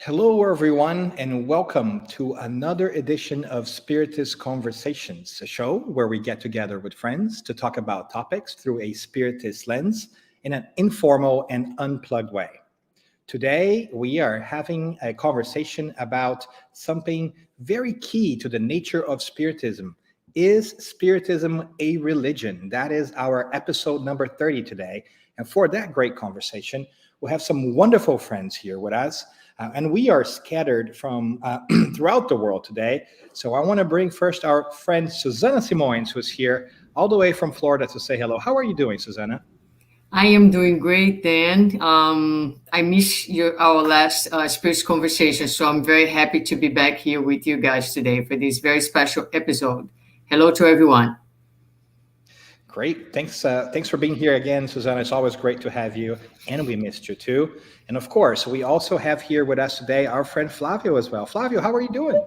Hello, everyone, and welcome to another edition of Spiritist Conversations, a show where we get together with friends to talk about topics through a Spiritist lens in an informal and unplugged way. Today, we are having a conversation about something very key to the nature of Spiritism. Is Spiritism a religion? That is our episode number 30 today. And for that great conversation, we'll have some wonderful friends here with us. And we are scattered from throughout the world today. So I want to bring first our friend Susanna Simões, who's here all the way from Florida to say hello. How are you doing, Susanna? I am doing great, Dan. I missed our last Spirits conversation, so I'm very happy to be back here with you guys today for this very special episode. Hello to everyone. Great. Thanks for being here again, Susanna. It's always great to have you, and we missed you too. And of course, we also have here with us today our friend Flavio as well. Flavio, how are you doing?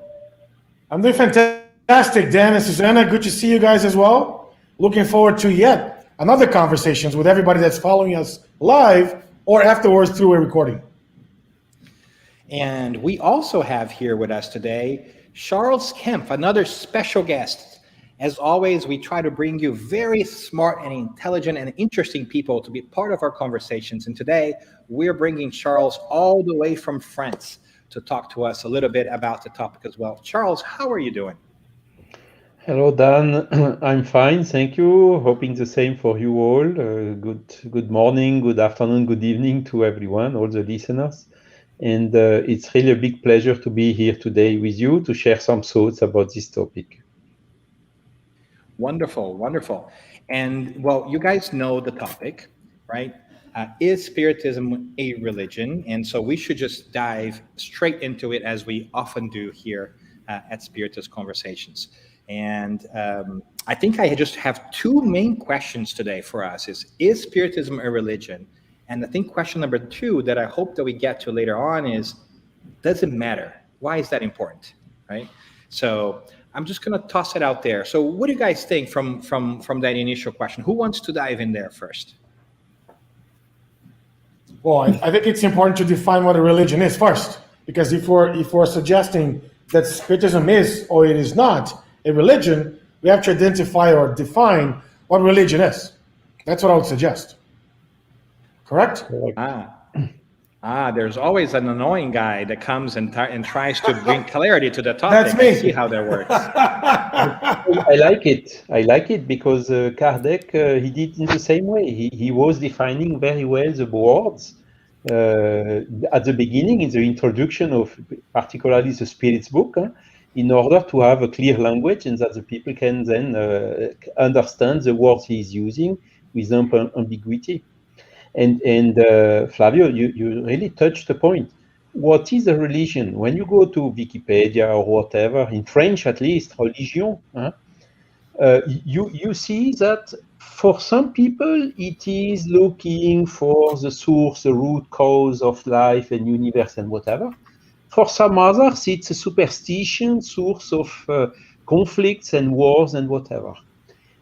I'm doing fantastic, Dan and Susanna. Good to see you guys as well. Looking forward to yet another conversations with everybody that's following us live or afterwards through a recording. And we also have here with us today Charles Kemp, another special guest. As always, we try to bring you very smart and intelligent and interesting people to be part of our conversations. And today, we're bringing Charles all the way from France to talk to us a little bit about the topic as well. Charles, how are you doing? Hello, Dan. I'm fine, thank you. Hoping the same for you all. Good morning, good afternoon, good evening to everyone, all the listeners. And it's really a big pleasure to be here today with you to share some thoughts about this topic. Wonderful, wonderful. And well, you guys know the topic, right? Is Spiritism a religion? And so we should just dive straight into it as we often do here at Spiritist Conversations. And I think I just have two main questions today for us is Spiritism a religion? And I think question number two that I hope that we get to later on is, does it matter? Why is that important, right? So I'm just going to toss it out there. So what do you guys think from that initial question? Who wants to dive in there first? Well, I think it's important to define what a religion is first, because if we're suggesting that Spiritism is or it is not a religion, we have to identify or define what religion is. That's what I would suggest. Correct? There's always an annoying guy that comes and tries to bring clarity to the topic. That's me. See how that works. I like it because Kardec, he did in the same way. He was defining very well the words at the beginning in the introduction of particularly the Spirits book, in order to have a clear language and that the people can then understand the words he is using with ambiguity. And Flavio, you really touched the point. What is a religion? When you go to Wikipedia or whatever, in French at least, religion, you see that for some people it is looking for the source, the root cause of life and universe and whatever. For some others, it's a superstition, source of conflicts and wars and whatever.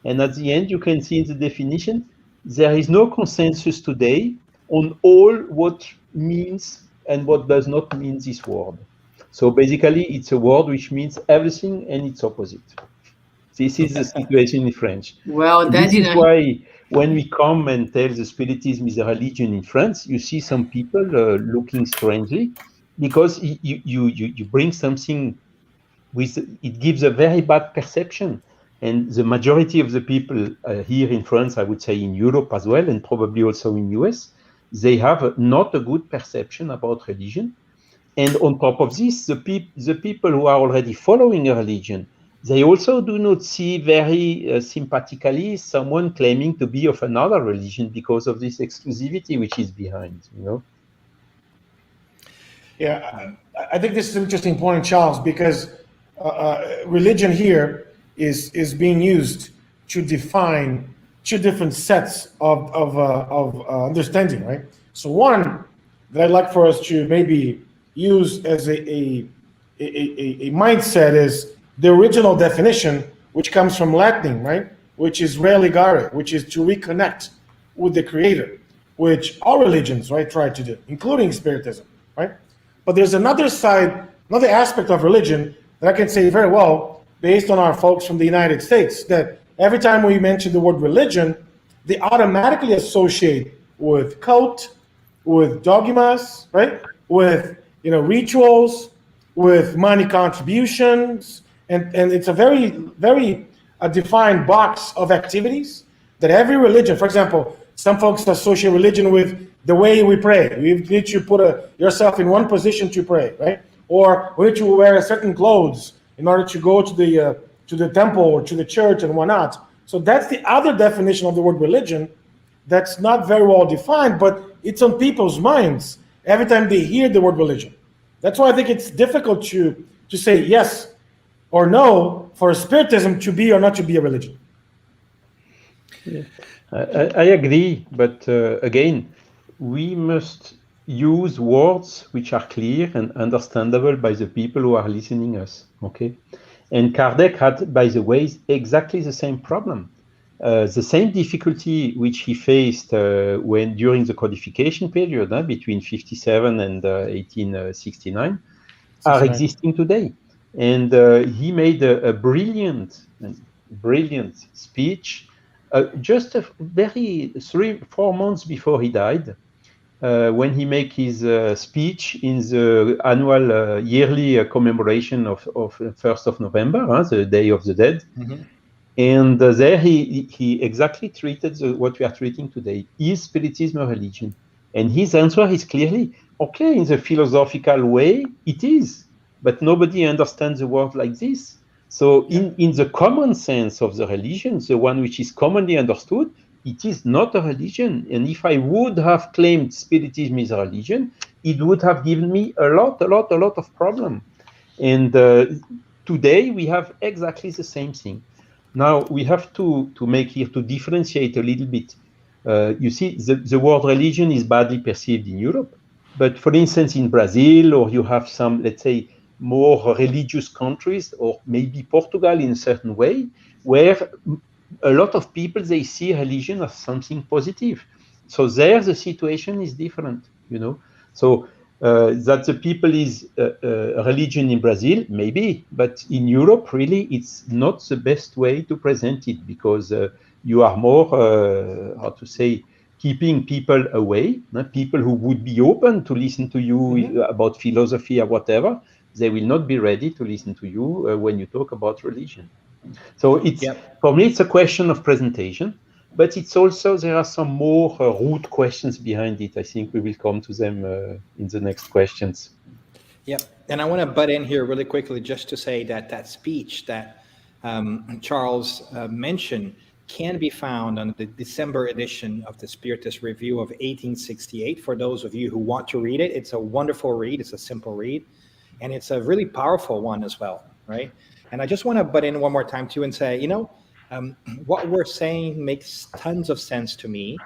And at the end, you can see in the definition, there is no consensus today on all what means and what does not mean this word. So basically, it's a word which means everything and its opposite. This is the situation in French. Well, this is why when we come and tell the Spiritism is a religion in France, you see some people looking strangely, because you bring something with, it gives a very bad perception. And the majority of the people here in France, I would say in Europe as well, and probably also in US, they have not a good perception about religion. And on top of this, the people who are already following a religion, they also do not see very sympathetically someone claiming to be of another religion because of this exclusivity which is behind, you know? Yeah, I think this is an interesting point, Charles, because religion here is being used to define two different sets of understanding, right? So one that I'd like for us to maybe use as a mindset is the original definition, which comes from Latin, right? Which is religare, which is to reconnect with the Creator, which all religions, right, try to do, including Spiritism, right? But there's another side, another aspect of religion that I can say very well, based on our folks from the United States, that every time we mention the word religion, they automatically associate with cult, with dogmas, right? With rituals, with money contributions, and it's a very a defined box of activities that every religion, for example, some folks associate religion with the way we pray. We need to put yourself in one position to pray, right? Or we need to wear a certain clothes in order to go to the temple or to the church and whatnot. So that's the other definition of the word religion that's not very well defined, but it's on people's minds every time they hear the word religion. That's why I think it's difficult to say yes or no for Spiritism to be or not to be a religion. Yeah. I agree, but again, we must use words which are clear and understandable by the people who are listening us. Okay, and Kardec had, by the way, exactly the same problem, the same difficulty which he faced when during the codification period between 57 and 1869 are existing today, and he made a brilliant speech. Just a very 3-4 months before he died, when he made his speech in the annual yearly commemoration of 1st of November, the Day of the Dead. Mm-hmm. And there he exactly treated what we are treating today. Is Spiritism a religion? And his answer is clearly, okay, in the philosophical way, it is. But nobody understands the word like this. So in the common sense of the religion, the one which is commonly understood, it is not a religion. And if I would have claimed Spiritism is a religion, it would have given me a lot of problem. And today we have exactly the same thing. Now we have to make here to differentiate a little bit. You see, the word religion is badly perceived in Europe. But for instance, in Brazil, or you have some, let's say, more religious countries, or maybe Portugal in a certain way, where a lot of people, they see religion as something positive. So there the situation is different, So that the people is a religion in Brazil, maybe, but in Europe, really, it's not the best way to present it, because you are more, keeping people away, people who would be open to listen to you about philosophy or whatever. They will not be ready to listen to you when you talk about religion. So it's for me, it's a question of presentation, but it's also, there are some more root questions behind it. I think we will come to them in the next questions. Yep. And I want to butt in here really quickly just to say that speech that Charles mentioned can be found on the December edition of the Spiritist Review of 1868. For those of you who want to read it, it's a wonderful read. It's a simple read. And it's a really powerful one as well, right? And I just want to butt in one more time too and say, what we're saying makes tons of sense to me.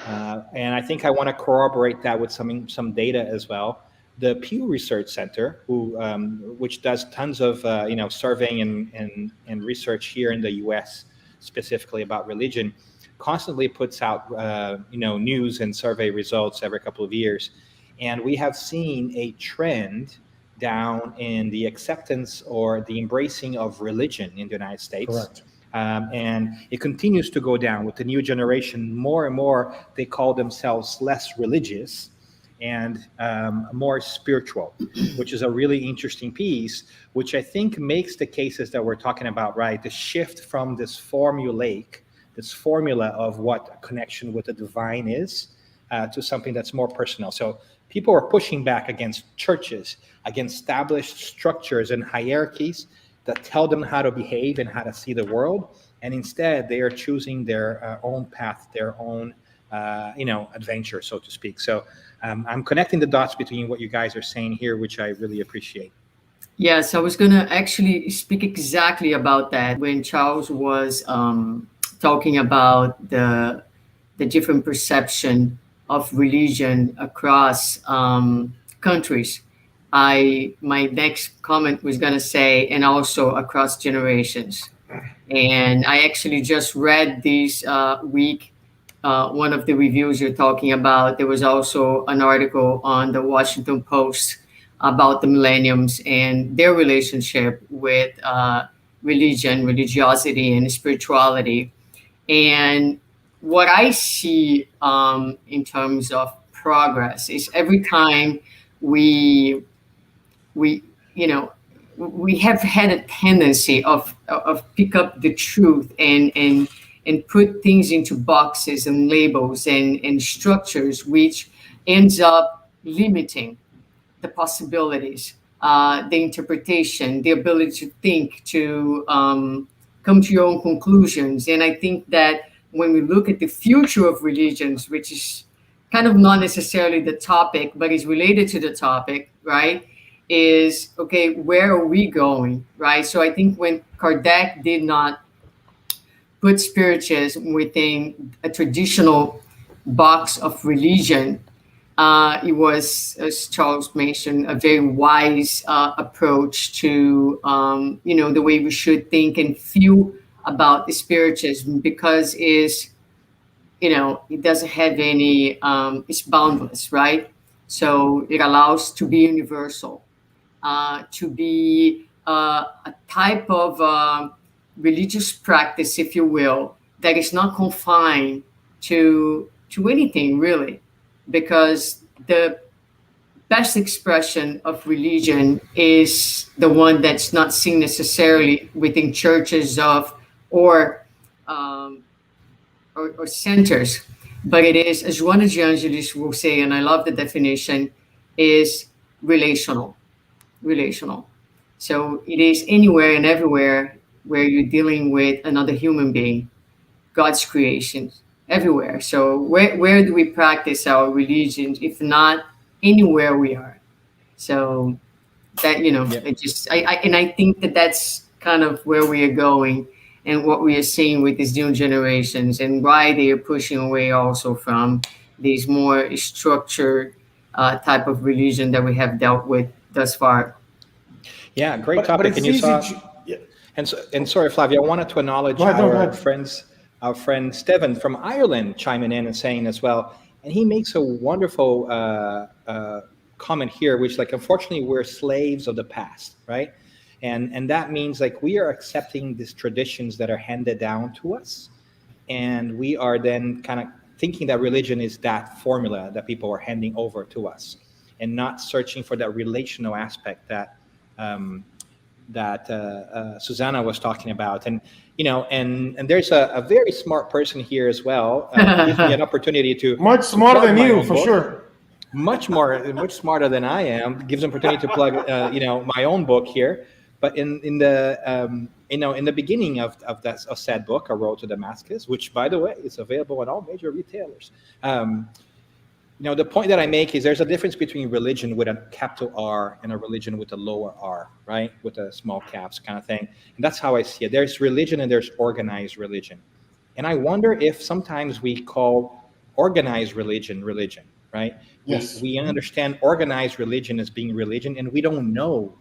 And I think I want to corroborate that with some data as well. The Pew Research Center, which does tons of surveying and research here in the U.S. specifically about religion, constantly puts out news and survey results every couple of years, and we have seen a trend down in the acceptance or the embracing of religion in the United States. Correct. And it continues to go down with the new generation. More and more, they call themselves less religious and more spiritual, which is a really interesting piece, which I think makes the cases that we're talking about, right? The shift from this formula of what a connection with the divine is to something that's more personal. So people are pushing back against churches, against established structures and hierarchies that tell them how to behave and how to see the world. And instead, they are choosing their own path, their own, adventure, so to speak. So I'm connecting the dots between what you guys are saying here, which I really appreciate. Yes, I was going to actually speak exactly about that when Charles was talking about the different perception of religion across countries. My next comment was going to say, and also across generations. And I actually just read this week one of the reviews you're talking about. There was also an article on the Washington Post about the millenniums and their relationship with religion, religiosity, and spirituality. And what I see in terms of progress is every time we we you know we have had a tendency of pick up the truth and put things into boxes and labels and structures, which ends up limiting the possibilities, the interpretation, the ability to think, to come to your own conclusions. And I think that when we look at the future of religions, which is kind of not necessarily the topic, but is related to the topic, right? Is okay, where are we going, right? So I think when Kardec did not put spiritism within a traditional box of religion, it was, as Charles mentioned, a very wise approach to, the way we should think and feel about the spiritism, because it doesn't have any, it's boundless, right? So it allows to be universal, to be a type of religious practice, if you will, that is not confined to anything really, because the best expression of religion is the one that's not seen necessarily within churches um, or centers, but it is, as Joana de Angelis will say, and I love the definition, is relational. So it is anywhere and everywhere where you're dealing with another human being, God's creation, everywhere. So where do we practice our religion if not anywhere we are? So that Yep. I think that that's kind of where we are going and what we are seeing with these new generations and why they are pushing away also from these more structured type of religion that we have dealt with thus far. Yeah, great But topic. it's And you easy saw, to, yeah. and sorry, Flavia, I wanted to acknowledge Go ahead, no, go our ahead. friend Steven from Ireland chiming in and saying as well. And he makes a wonderful comment here, which like, unfortunately, we're slaves of the past, right? And that means like we are accepting these traditions that are handed down to us, and we are then kind of thinking that religion is that formula that people are handing over to us, and not searching for that relational aspect um, that Susanna was talking about. And and there's a very smart person here as well. Gives me an opportunity to Much smarter plug than my you, own for book. sure. Much smarter than I am. Gives an opportunity to plug my own book here. But in the in the beginning of said book, A Road to Damascus, which by the way is available on all major retailers. The point that I make is there's a difference between religion with a capital R and a religion with a lower R, right? With a small caps kind of thing. And that's how I see it. There's religion and there's organized religion. And I wonder if sometimes we call organized religion, right? Yes. We understand organized religion as being religion, and we don't know,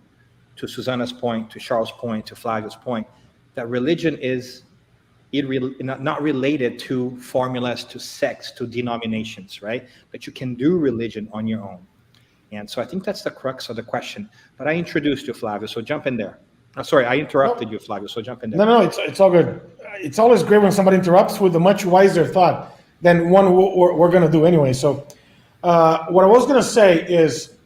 to Susanna's point, to Charles' point, to Flavia's point, that religion is not related to formulas, to sects, to denominations, right? But you can do religion on your own. And so I think that's the crux of the question. But I introduced you, Flavio, so jump in there. Sorry, I interrupted you, Flavio, so jump in there. No, it's all good. It's always great when somebody interrupts with a much wiser thought than one we're going to do anyway. So what I was going to say is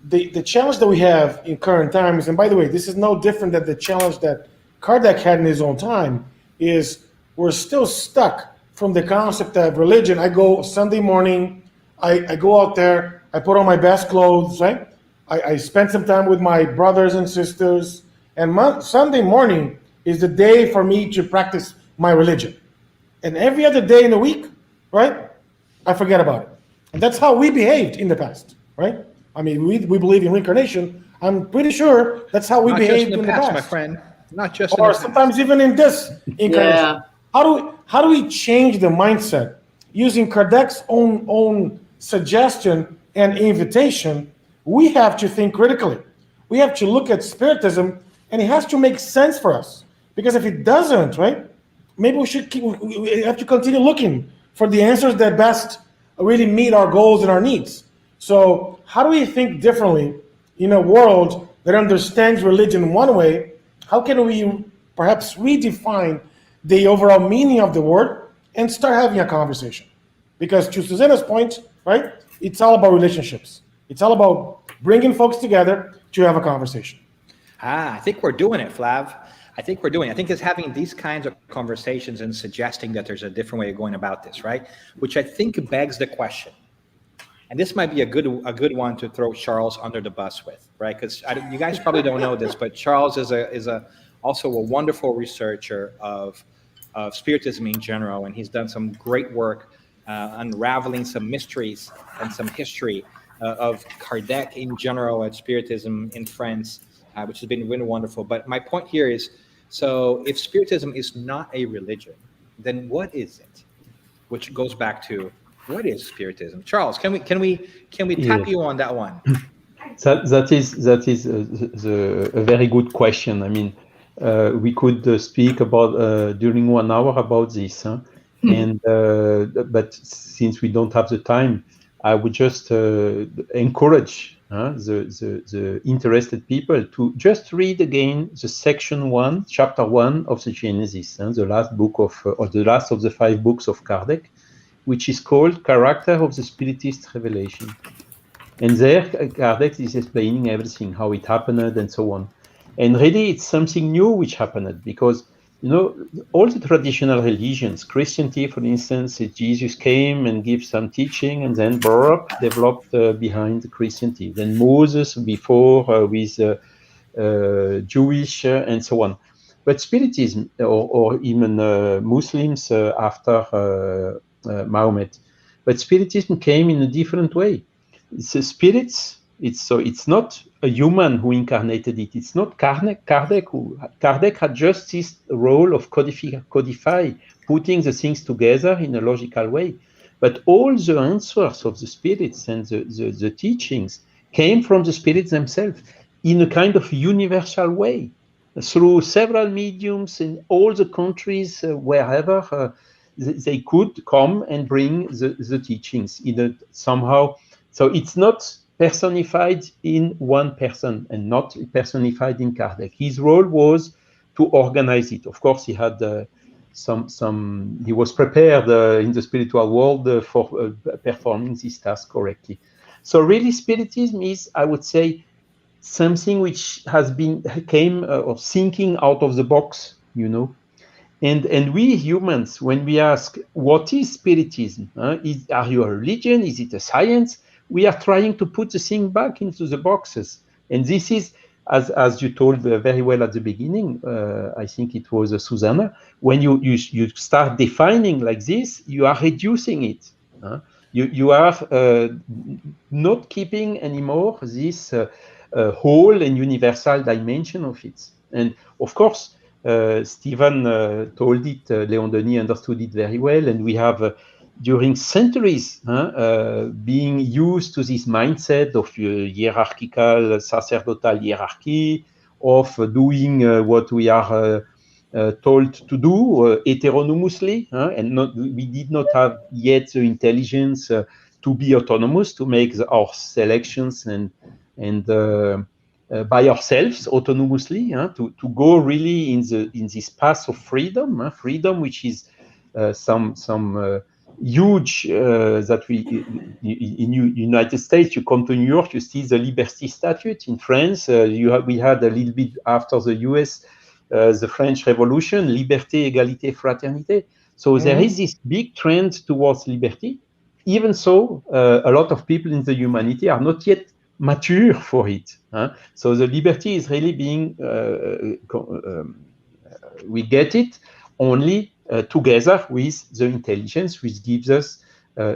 the challenge that we have in current times, and by the way, this is no different than the challenge that Kardec had in his own time, is we're still stuck from the concept of religion. I go Sunday morning, I go out there, I put on my best clothes, right? I spend some time with my brothers and sisters, and Sunday morning is the day for me to practice my religion. And every other day in the week, right, I forget about it. And that's how we behaved in the past, right? I mean, we believe in reincarnation. I'm pretty sure that's how we Not just behaved in in the the past, my past. friend. Not just Or in the sometimes past. even in this incarnation. Yeah. How do we change the mindset using Kardec's own suggestion and invitation? We have to think critically. We have to look at Spiritism, and it has to make sense for us. Because if it doesn't, right, maybe we have to continue looking for the answers that best really meet our goals and our needs. So how do we think differently in a world that understands religion one way, how can we perhaps redefine the overall meaning of the word and start having a conversation? Because to Susanna's point, right, it's all about relationships. It's all about bringing folks together to have a conversation. I think we're doing it, Flav. I think we're doing it. I think it's having these kinds of conversations and suggesting that there's a different way of going about this, right? Which I think begs the question. And this might be a good one to throw Charles under the bus with, right? Because you guys probably don't know this, but Charles is also a wonderful researcher of Spiritism in general, and he's done some great work unraveling some mysteries and some history of Kardec in general at Spiritism in France, which has been really wonderful. But my point here is, so if Spiritism is not a religion, then what is it? Which goes back to, what is Spiritism? Charles, can we tap you on that one? That is a very good question. I mean, we could speak about during 1 hour about this, huh? And but since we don't have the time, I would just encourage the interested people to just read again the section 1, chapter 1 of the Genesis, the last book of or the last of the 5 books of Kardec, which is called Character of the Spiritist Revelation. And there, Kardec is explaining everything, how it happened and so on. And really, it's something new which happened because, you know, all the traditional religions, Christianity, for instance, Jesus came and gave some teaching and then developed behind Christianity. Then Moses before with Jewish and so on. But Spiritism or even Muslims after Mahomet. But Spiritism came in a different way. It's a spirits. It's not a human who incarnated it. It's not Kardec. Kardec had just this role of codify, putting the things together in a logical way. But all the answers of the spirits and the teachings came from the spirits themselves in a kind of universal way, through several mediums in all the countries, wherever they could come and bring the teachings in a somehow. So it's not personified in one person and not personified in Kardec. His role was to organize it. Of course, he had he was prepared in the spiritual world for performing this task correctly. So really, Spiritism is, I would say, something which came of thinking out of the box, you know. And we humans, when we ask, what is Spiritism? Are you a religion? Is it a science? We are trying to put the thing back into the boxes. And this is, as you told very well at the beginning, I think it was Susanna, when you start defining like this, you are reducing it. You are not keeping anymore this whole and universal dimension of it. And of course, Stephen told it, Léon Denis understood it very well, and we have during centuries being used to this mindset of hierarchical, sacerdotal hierarchy, of doing what we are told to do heteronomously, and we did not have yet the intelligence to be autonomous, to make our selections and by ourselves autonomously, to go really in this path of freedom, freedom which is some huge that we in United States. You come to New York, you see the Liberty Statute. In France, we had a little bit after the US, the French Revolution, liberté, égalité, fraternité. So there is this big trend towards liberty. Even so, a lot of people in the humanity are not yet mature for it. So the liberty is really being, we get it only together with the intelligence, which gives us,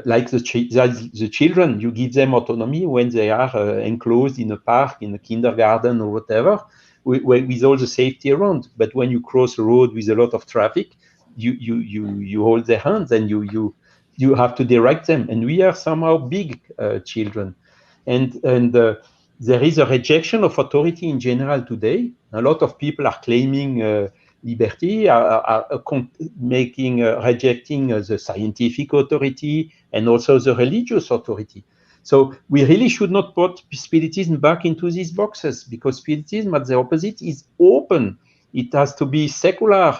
like the children, you give them autonomy when they are enclosed in a park, in a kindergarten or whatever, with all the safety around. But when you cross a road with a lot of traffic, you hold their hands and you have to direct them. And we are somehow big children. And there is a rejection of authority in general today. A lot of people are claiming liberty, are rejecting the scientific authority and also the religious authority. So we really should not put Spiritism back into these boxes, because Spiritism, at the opposite, is open. It has to be secular,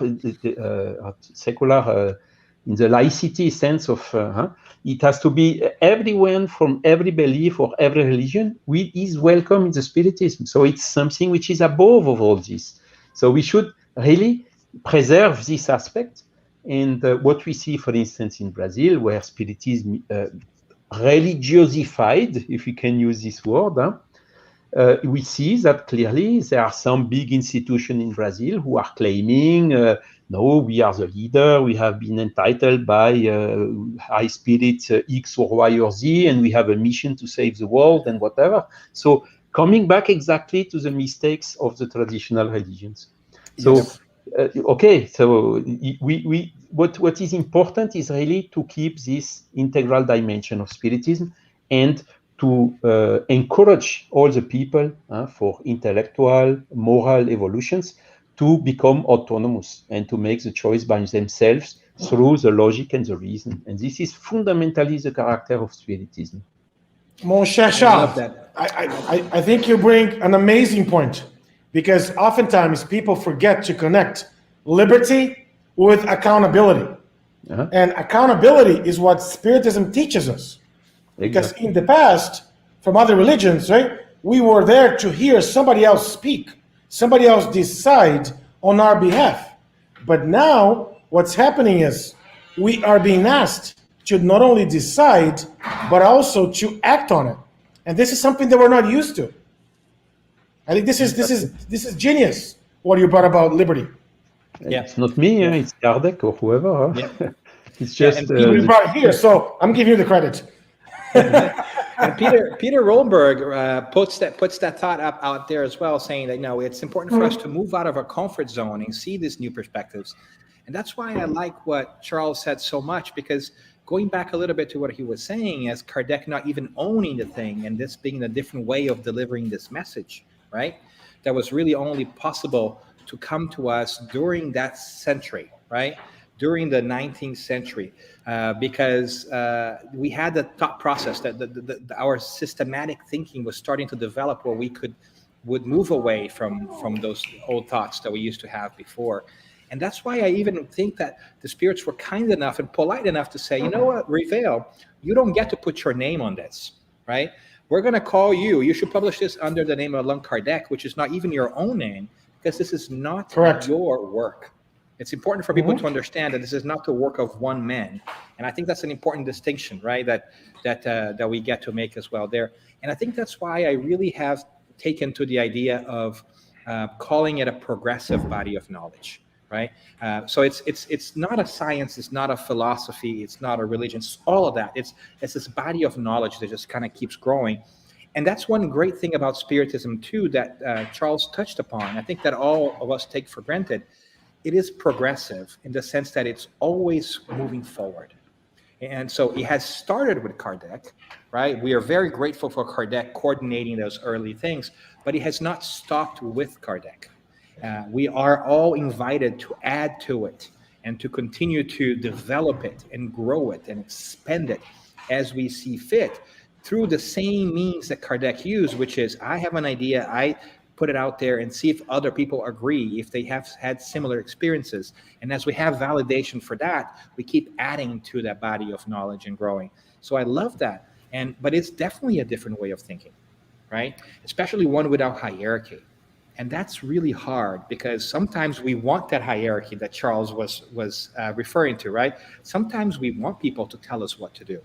secular in the laicity sense of. It has to be everyone from every belief or every religion is welcome in the Spiritism. So it's something which is above of all this. So we should really preserve this aspect. And what we see, for instance, in Brazil, where Spiritism religiosified, if we can use this word, we see that clearly there are some big institutions in Brazil who are claiming, no, we are the leader, we have been entitled by high spirit X or Y or Z, and we have a mission to save the world and whatever. So coming back exactly to the mistakes of the traditional religions. So, Yes. okay, so what is important is really to keep this integral dimension of Spiritism, and to encourage all the people for intellectual, moral evolutions to become autonomous and to make the choice by themselves through the logic and the reason. And this is fundamentally the character of Spiritism. Mon cher I love Charles, that. I think you bring an amazing point, because oftentimes people forget to connect liberty with accountability. Uh-huh. And accountability is what Spiritism teaches us. Because Exactly. in the past, from other religions, right, we were there to hear somebody else speak, somebody else decide on our behalf. But now, what's happening is we are being asked to not only decide, but also to act on it. And this is something that we're not used to. I think this is genius, what you brought about liberty. Yeah. It's not me, it's Kardec or whoever. Yeah. It's just and We brought it here, so I'm giving you the credit. And Peter Rollberg puts that thought out there as well, saying that it's important for us to move out of our comfort zone and see these new perspectives. And that's why I like what Charles said so much, because going back a little bit to what he was saying, as Kardec not even owning the thing, and this being a different way of delivering this message, right? That was really only possible to come to us during that century, right? During the 19th century, because we had the thought process that our systematic thinking was starting to develop, where we would move away from those old thoughts that we used to have before. And that's why I even think that the spirits were kind enough and polite enough to say, you know what, Reveil, you don't get to put your name on this, right? We're going to call you. You should publish this under the name of Allan Kardec, which is not even your own name, because this is not Correct. your work. It's important for people to understand that this is not the work of one man. And I think that's an important distinction, right, that we get to make as well there. And I think that's why I really have taken to the idea of calling it a progressive body of knowledge, right? So it's not a science, it's not a philosophy, it's not a religion, it's all of that. It's this body of knowledge that just kind of keeps growing. And that's one great thing about Spiritism too, that Charles touched upon. I think that all of us take for granted. It is progressive in the sense that it's always moving forward. And so it has started with Kardec, right? We are very grateful for Kardec coordinating those early things, but it has not stopped with Kardec. We are all invited to add to it and to continue to develop it and grow it and expand it as we see fit, through the same means that Kardec used, which is, I have an idea, I put it out there and see if other people agree, if they have had similar experiences. And as we have validation for that, we keep adding to that body of knowledge and growing. So I love that. But it's definitely a different way of thinking, right? Especially one without hierarchy. And that's really hard, because sometimes we want that hierarchy that Charles was referring to, right? Sometimes we want people to tell us what to do.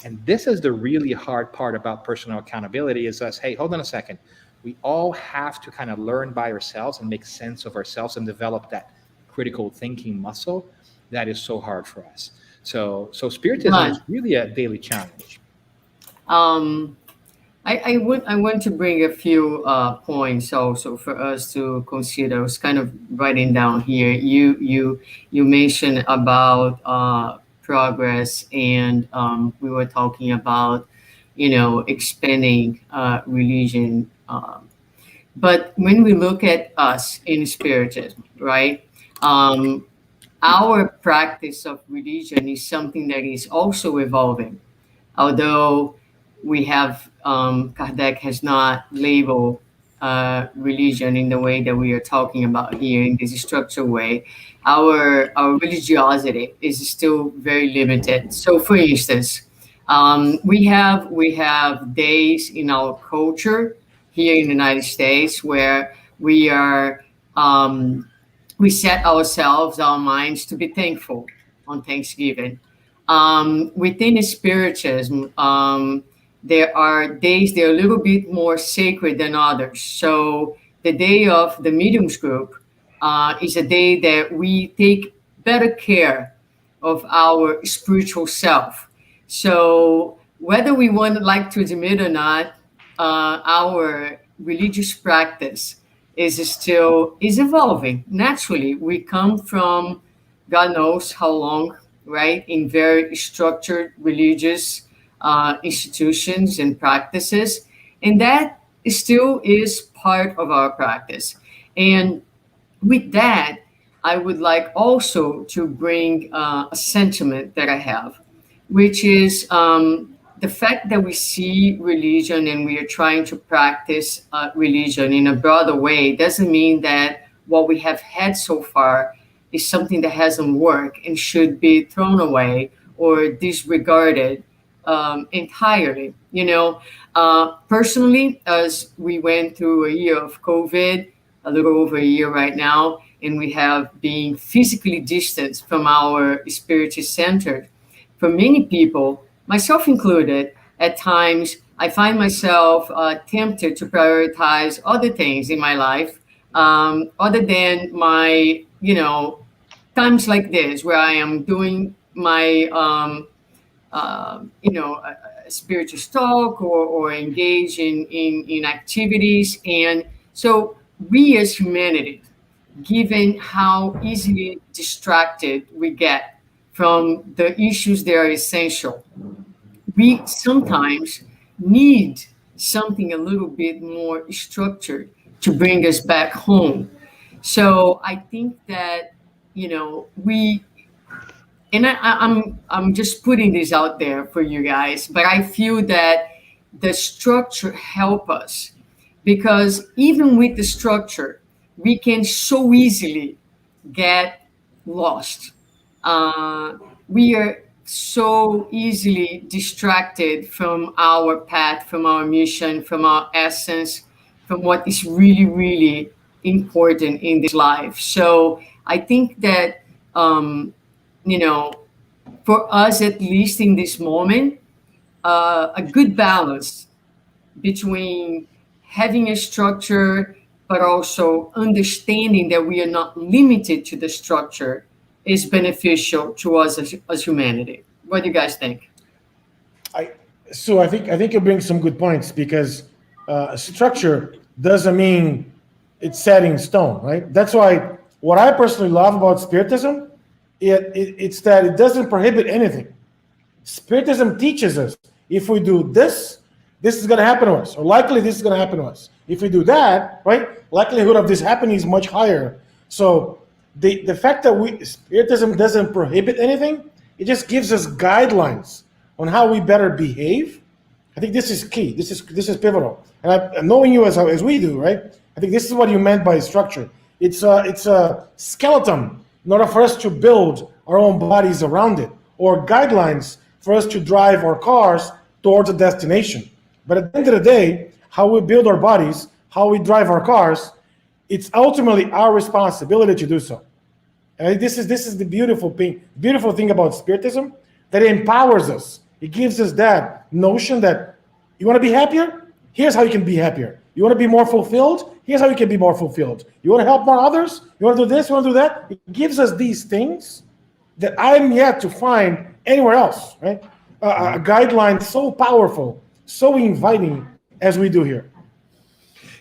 And this is the really hard part about personal accountability, is us, hey, hold on a second. We all have to kind of learn by ourselves and make sense of ourselves and develop that critical thinking muscle that is so hard for us. So Spiritism is really a daily challenge. I want to bring a few points also for us to consider. I was kind of writing down here. You mentioned about progress, and we were talking about expanding religion. But when we look at us in Spiritism, right? Our practice of religion is something that is also evolving. Although we have Kardec has not labeled religion in the way that we are talking about here in this structured way. Our religiosity is still very limited. So, for instance, we have days in our culture here in the United States where we are we set ourselves, our minds, to be thankful on Thanksgiving. Within Spiritism, there are days that are a little bit more sacred than others. So the day of the mediums group is a day that we take better care of our spiritual self. So whether we want like to admit or not, our religious practice is evolving. Naturally, we come from God knows how long, right, in very structured religious institutions and practices, and that still is part of our practice. And with that, I would like also to bring a sentiment that I have, which is the fact that we see religion and we are trying to practice religion in a broader way doesn't mean that what we have had so far is something that hasn't worked and should be thrown away or disregarded entirely. Personally, as we went through a year of COVID, a little over a year right now, and we have been physically distanced from our spiritist center. For many people, myself included, at times I find myself tempted to prioritize other things in my life other than my, times like this where I am doing my, spiritual talk or engage in activities. And so we as humanity, given how easily distracted we get from the issues that are essential, we sometimes need something a little bit more structured to bring us back home. So I think that we and I'm just putting this out there for you guys, but I feel that the structure help us because even with the structure, we can so easily get lost. We are so easily distracted from our path, from our mission, from our essence, from what is really, really important in this life. So I think that, you know, for us, at least in this moment, a good balance between having a structure, but also understanding that we are not limited to the structure is beneficial to us as humanity. What do you guys think? I so I think you bring some good points because structure doesn't mean it's set in stone, right? That's why what I personally love about Spiritism, it's that it doesn't prohibit anything. Spiritism teaches us if we do this, this is going to happen to us, or likely this is going to happen to us. If we do that, right, likelihood of this happening is much higher. So the fact that Spiritism doesn't prohibit anything, it just gives us guidelines on how we better behave. I think this is key. This is pivotal. And knowing you as we do, right? I think this is what you meant by structure. It's a skeleton in order for us to build our own bodies around it, or guidelines for us to drive our cars towards a destination. But at the end of the day, how we build our bodies, how we drive our cars, it's ultimately our responsibility to do so. And this is the beautiful thing about Spiritism, that it empowers us. It gives us that notion that you want to be happier? Here's how you can be happier. You want to be more fulfilled? Here's how you can be more fulfilled. You want to help more others? You want to do this? You want to do that? It gives us these things that I'm yet to find anywhere else, right? A guideline so powerful, so inviting as we do here.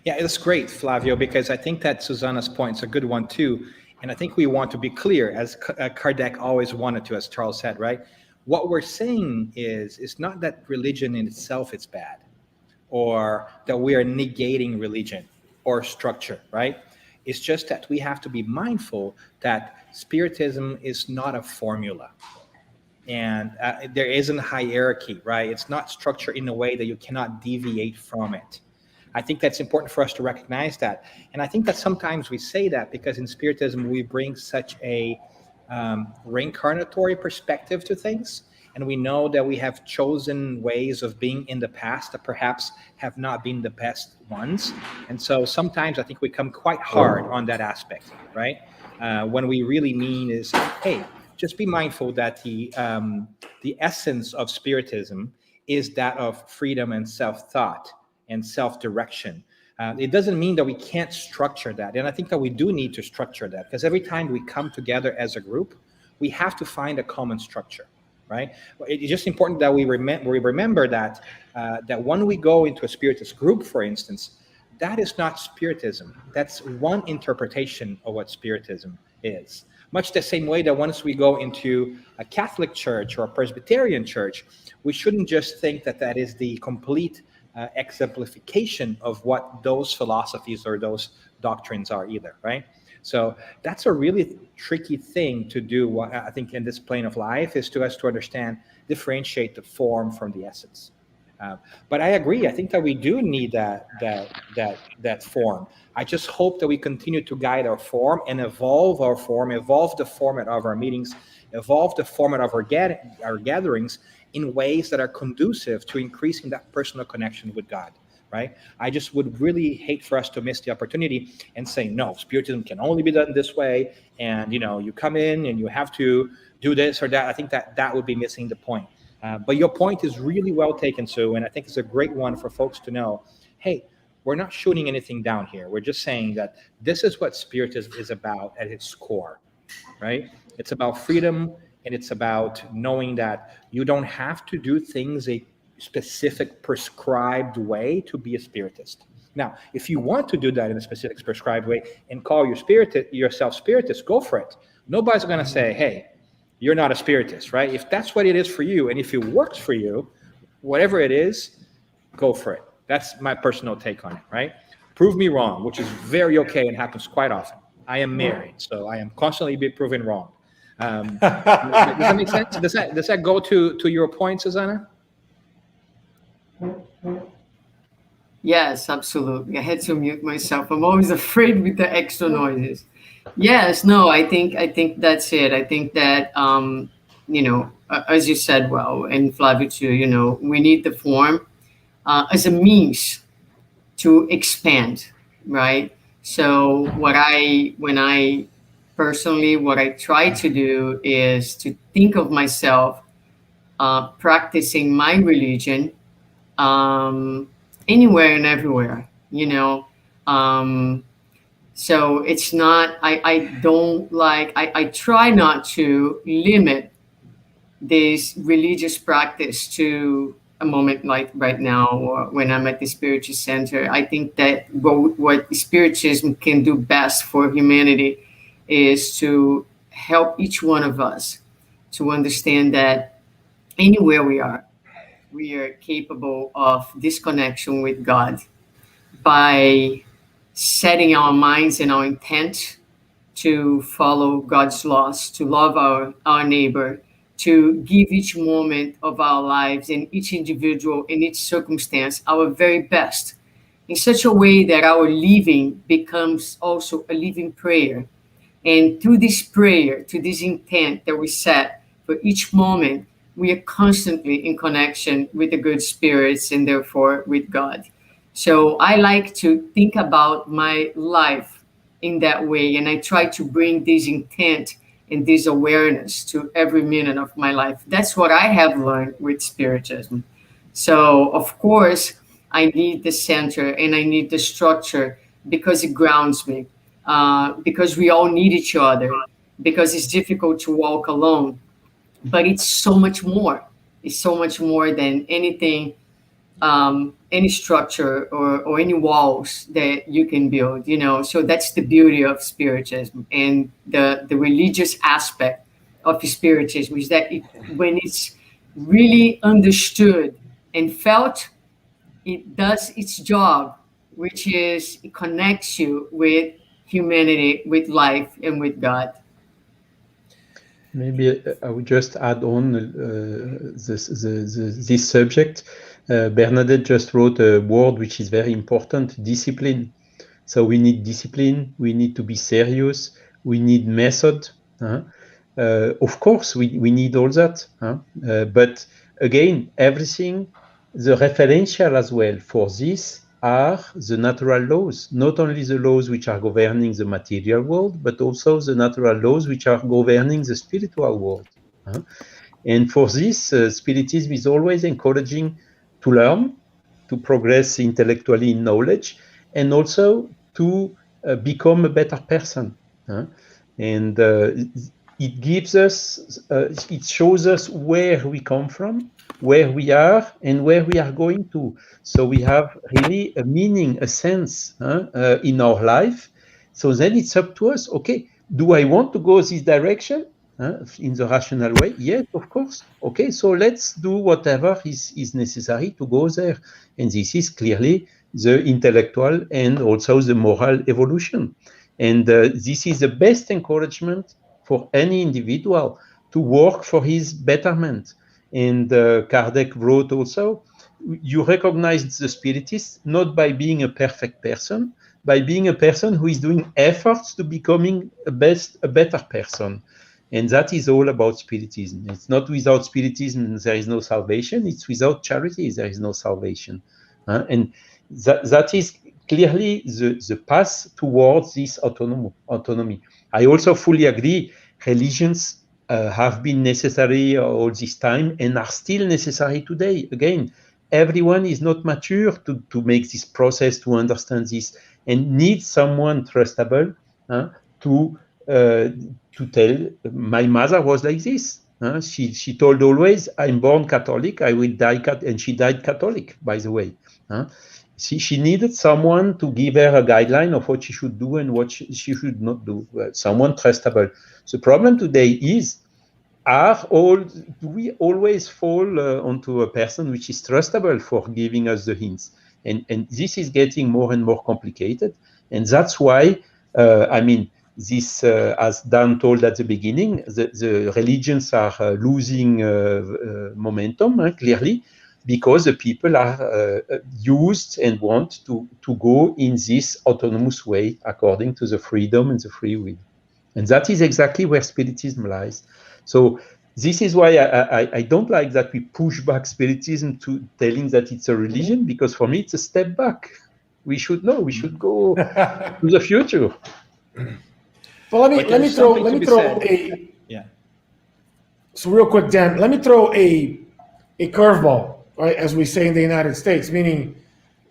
Yeah, it's great, Flavio, because I think that Susanna's point is a good one too. And I think we want to be clear, as Kardec always wanted to, as Charles said, right? What we're saying is, it's not that religion in itself is bad, or that we are negating religion or structure, right? It's just that we have to be mindful that Spiritism is not a formula. and there isn't hierarchy, right? It's not structured in a way that you cannot deviate from it. I think that's important for us to recognize that. And I think that sometimes we say that because in Spiritism, we bring such a reincarnatory perspective to things. And we know that we have chosen ways of being in the past that perhaps have not been the best ones. And so sometimes I think we come quite hard on that aspect, right? When we really mean is, hey, just be mindful that the essence of Spiritism is that of freedom and self-thought and self-direction. It doesn't mean that we can't structure that. And I think that we do need to structure that, because every time we come together as a group, we have to find a common structure, right? It's just important that we remember that that when we go into a Spiritist group, for instance, that is not Spiritism. That's one interpretation of what Spiritism is. Much the same way that once we go into a Catholic church or a Presbyterian church, we shouldn't just think that that is the complete exemplification of what those philosophies or those doctrines are either, right? So that's a really tricky thing to do, I think, in this plane of life, is to us to understand, differentiate the form from the essence. But I agree. I think that we do need that form. I just hope that we continue to guide our form and evolve our form, evolve the format of our meetings, evolve the format of our gatherings in ways that are conducive to increasing that personal connection with God, right? I just would really hate for us to miss the opportunity and say, no, Spiritism can only be done this way, and you come in and you have to do this or that. I think that would be missing the point. But your point is really well taken, Sue, and I think it's a great one for folks to know. Hey, we're not shooting anything down here. We're just saying that this is what Spiritism is about at its core, right? It's about freedom, and it's about knowing that you don't have to do things a specific prescribed way to be a Spiritist. Now, if you want to do that in a specific prescribed way and call yourself Spiritist, go for it. Nobody's going to say, hey, you're not a Spiritist, right? If that's what it is for you, and if it works for you, whatever it is, go for it. That's my personal take on it, right? Prove me wrong, which is very okay and happens quite often. I am married, so I am constantly being proven wrong. Does that make sense? Does that go to your point, Susanna? Yes, absolutely. I had to mute myself. I'm always afraid with the extra noises. Yes, no, I think that's it. I think that as you said, well, and Flavio too, we need the form as a means to expand, right? So what I try to do is to think of myself practicing my religion anywhere and everywhere, so it's not, I try not to limit this religious practice to a moment like right now, or when I'm at the Spiritist Center. I think that what Spiritism can do best for humanity is to help each one of us to understand that anywhere we are capable of this connection with God by setting our minds and our intent to follow God's laws, to love our neighbor, to give each moment of our lives and each individual in each circumstance our very best, in such a way that our living becomes also a living prayer. And through this prayer, to this intent that we set for each moment, we are constantly in connection with the good spirits and therefore with God. So I like to think about my life in that way, and I try to bring this intent and this awareness to every minute of my life. That's what I have learned with Spiritism. So, of course, I need the center and I need the structure because it grounds me, because we all need each other, because it's difficult to walk alone. But it's so much more. It's so much more than anything, any structure or any walls that you can build, So that's the beauty of Spiritism, and the religious aspect of Spiritism is that when it's really understood and felt, it does its job, which is it connects you with humanity, with life, and with God. Maybe I would just add on this subject. Bernadette just wrote a word which is very important: discipline. So we need discipline. We need to be serious. We need method. Of course, we need all that. But again, everything, the referential as well for this are the natural laws, not only the laws which are governing the material world, but also the natural laws which are governing the spiritual world. And for this, Spiritism is always encouraging to learn, to progress intellectually in knowledge, and also to become a better person. And it gives us, it shows us where we come from, where we are, and where we are going to. So we have really a meaning, a sense in our life. So then it's up to us. Okay, do I want to go this direction in the rational way? Yes, of course. Okay, so let's do whatever is necessary to go there. And this is clearly the intellectual and also the moral evolution. And this is the best encouragement for any individual to work for his betterment. And Kardec wrote also, you recognize the spiritist not by being a perfect person, by being a person who is doing efforts to becoming a better person. And that is all about Spiritism. It's not without Spiritism there is no salvation. It's without charity there is no salvation. And that is clearly the path towards this autonomy. I also fully agree. Religions have been necessary all this time and are still necessary today. Again, everyone is not mature to make this process, to understand this, and needs someone trustable to tell. My mother was like this. She told always, I'm born Catholic, I will die Catholic, and she died Catholic, by the way. She needed someone to give her a guideline of what she should do and what she should not do, someone trustable. The problem today is, do we always fall onto a person which is trustable for giving us the hints? And this is getting more and more complicated. And that's why, this, as Dan told at the beginning, the religions are losing momentum, clearly, because the people are used and want to go in this autonomous way according to the freedom and the free will. And that is exactly where Spiritism lies. So this is why I don't like that we push back Spiritism to telling that it's a religion, because for me it's a step back. We should go to the future. Well, let me throw a So real quick, Dan, let me throw a curveball, right, as we say in the United States, meaning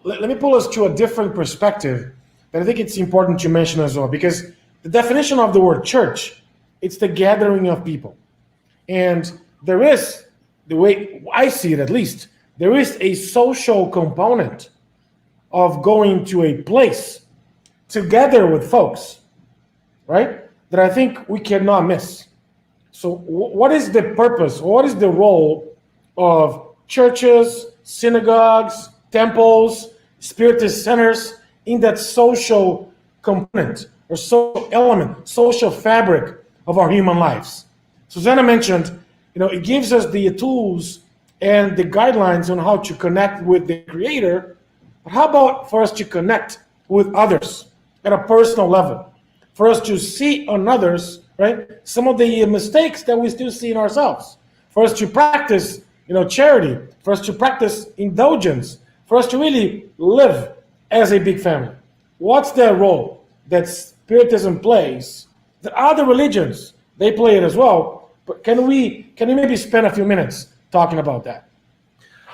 let me pull us to a different perspective that I think it's important to mention as well, because the definition of the word church, it's the gathering of people. And there is, the way I see it at least, there is a social component of going to a place together with folks, right, that I think we cannot miss. So what is the purpose? What is the role of churches, synagogues, temples, spiritist centers in that social component or social element, social fabric of our human lives? Susanna mentioned, it gives us the tools and the guidelines on how to connect with the Creator. But how about for us to connect with others at a personal level? For us to see on others, right, some of the mistakes that we still see in ourselves. For us to practice, charity. For us to practice indulgence. For us to really live as a big family. What's the role that Spiritism plays? That other religions, they play it as well. But can you maybe spend a few minutes talking about that?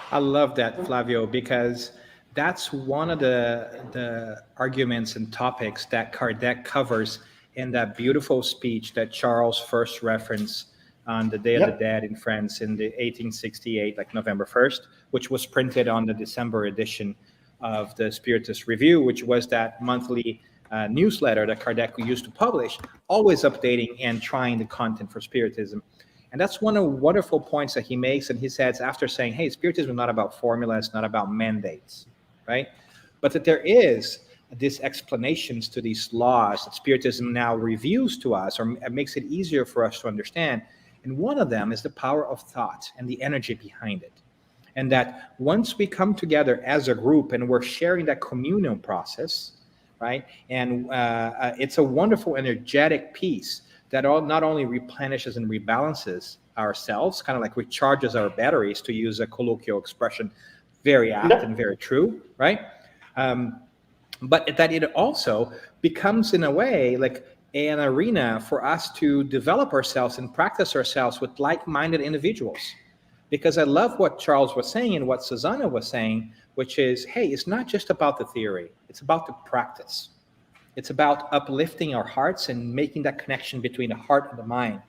I love that, Flavio, because that's one of the arguments and topics that Kardec covers in that beautiful speech that Charles first referenced on the Day of the Dead in France in the 1868, like November 1st, which was printed on the December edition of the Spiritist Review, which was that monthly newsletter that Kardec used to publish, always updating and trying the content for Spiritism. And that's one of the wonderful points that he makes, and he says, after saying, hey, Spiritism is not about formulas, not about mandates, right? But that there is these explanations to these laws that Spiritism now reveals to us, or makes it easier for us to understand. And one of them is the power of thought and the energy behind it. And that once we come together as a group and we're sharing that communion process, right? And it's a wonderful energetic piece that not only replenishes and rebalances ourselves, kind of like recharges our batteries, to use a colloquial expression, very apt and very true, right? But that it also becomes, in a way, like an arena for us to develop ourselves and practice ourselves with like-minded individuals. Because I love what Charles was saying and what Susanna was saying, which is, hey, it's not just about the theory, it's about the practice. It's about uplifting our hearts and making that connection between the heart and the mind,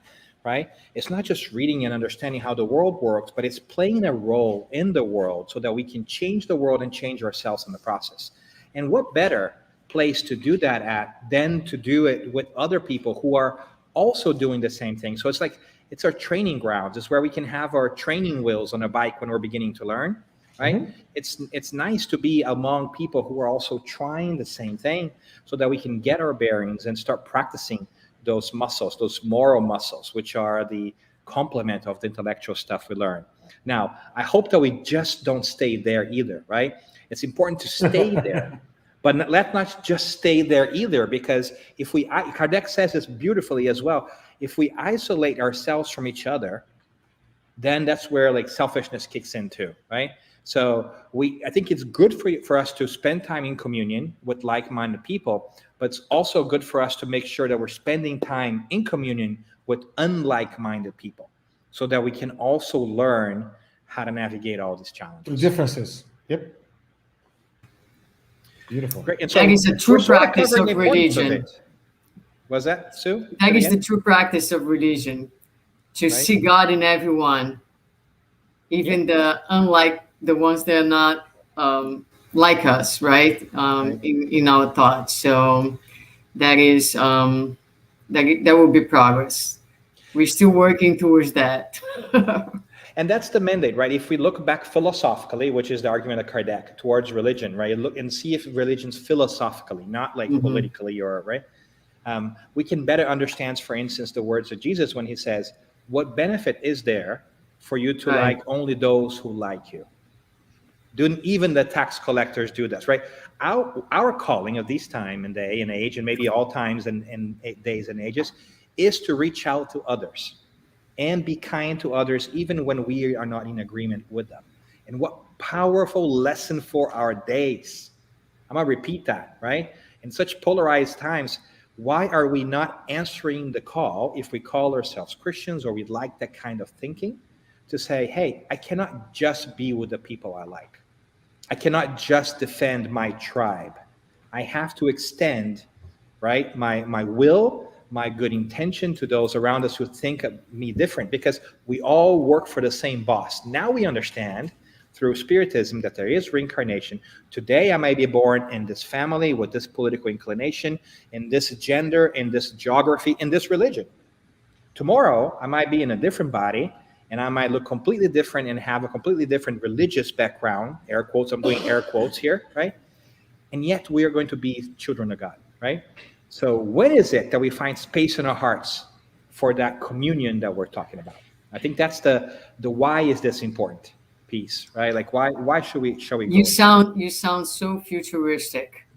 right? It's not just reading and understanding how the world works, but it's playing a role in the world so that we can change the world and change ourselves in the process. And what better place to do that at than to do it with other people who are also doing the same thing? So it's like, it's our training grounds. It's where we can have our training wheels on a bike when we're beginning to learn, right? Mm-hmm. It's nice to be among people who are also trying the same thing, so that we can get our bearings and start practicing those muscles, those moral muscles, which are the complement of the intellectual stuff we learn. Now, I hope that we just don't stay there either, right? It's important to stay there, but let's not just stay there either, because if Kardec says this beautifully as well, if we isolate ourselves from each other, then that's where like selfishness kicks in too, right? So I think it's good for us to spend time in communion with like-minded people, but it's also good for us to make sure that we're spending time in communion with unlike-minded people, so that we can also learn how to navigate all these challenges. Differences. Yep. Beautiful. Great. And so that is a true practice of religion. Was that, Sue? That is the true practice of religion, to see God in everyone, even the unlike, the ones that are not like us, right? In our thoughts. So that is that will be progress. We're still working towards that. And that's the mandate, right? If we look back philosophically, which is the argument of Kardec towards religion, right? Look and see if religion's philosophically, not like politically or right. We can better understand, for instance, the words of Jesus when he says, "What benefit is there for you to like only those who like you?" Even the tax collectors do this, right? Our calling of this time and day and age, and maybe all times and days and ages, is to reach out to others and be kind to others, even when we are not in agreement with them. And what powerful lesson for our days. I'm gonna repeat that, right? In such polarized times, why are we not answering the call, if we call ourselves Christians or we like that kind of thinking, to say, hey, I cannot just be with the people I like. I cannot just defend my tribe. I have to extend, right, my will, my good intention to those around us who think of me different, because we all work for the same boss. Now we understand through Spiritism that there is reincarnation. Today I may be born in this family with this political inclination, in this gender, in this geography, in this religion. Tomorrow I might be in a different body, and I might look completely different and have a completely different religious background, air quotes, I'm doing air quotes here, right? And yet we are going to be children of God, right? So when is it that we find space in our hearts for that communion that we're talking about? I think that's the why is this important piece, right? Like why should we go? You sound so futuristic.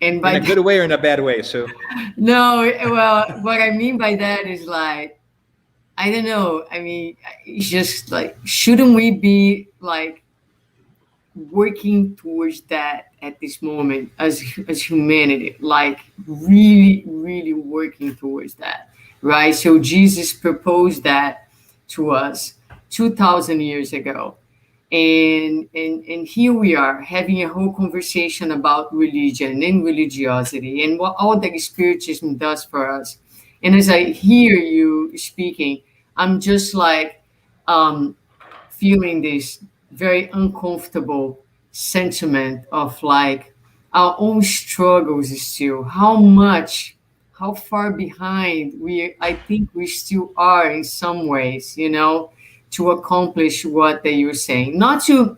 And by in a good way or in a bad way, Sue? No, well, what I mean by that is like, I don't know. I mean, it's just like, shouldn't we be like working towards that at this moment as humanity, like really, really working towards that, right? So Jesus proposed that to us 2,000 years ago. And here we are having a whole conversation about religion and religiosity and what all that Spiritism does for us. And as I hear you speaking, I'm just like feeling this very uncomfortable sentiment of like our own struggles still, how far behind I think we still are in some ways, you know, to accomplish what they were saying. Not to